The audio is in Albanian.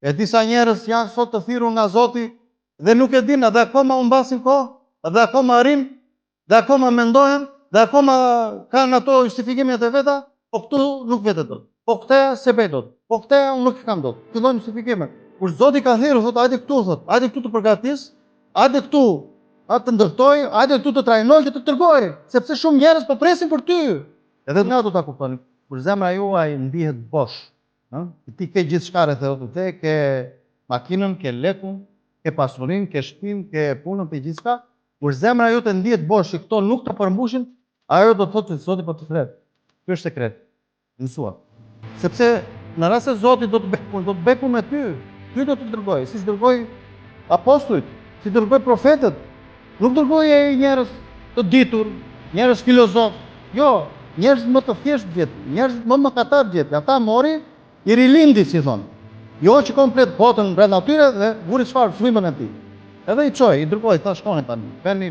E disa njerëz janë sot të thirrur nga Zoti dhe nuk e dinë, dhe akoma u mbasin kohë, dhe akoma arrin, dhe akoma mendojnë, dhe akoma kanë ato justifikimet e veta, po këtu nuk vete dot. Po këtë se bëj dot. Po këtë unë nuk kam dot. Fillojnë justifikimet. Kur Zoti ka thirrur, thotë, hajde këtu, thotë, hajde këtu të përgatis, hajde këtu, atë të ndërtoj, hajde këtu të trajnoj dhe të tërgoj, sepse shumë njerëz po presin për ty. Edhe nga do ta kuptoni, kur zemra juaj ndihet bosh, ti ke gjithçka rreth te, ke makinën, ke lekun, ke pasurinë, ke shtëpinë, ke punën, ke gjithçka, kur zemra jote ndihet bosh, që këto nuk të përmbushin, ajo do të thotë se Zoti po të flet. Ky është sekret. Mësua. Sepse në rast se Zoti do të bëj punë me ty, ty do të dërgoj, si dërgoi apostujt, si dërgoi profetët. Nuk dërgoi njerëz të ditur, njerëz filozof. Jo, njerëz më të thjeshtë vjet, njerëz më mëkatar vjet. Ata mori i rilindi, si thon. Jo që komplet botën brenda tyre dhe vuri çfarë frymën e tij. Edhe i çoi, i dërgoi, tha shkoni tani. Veni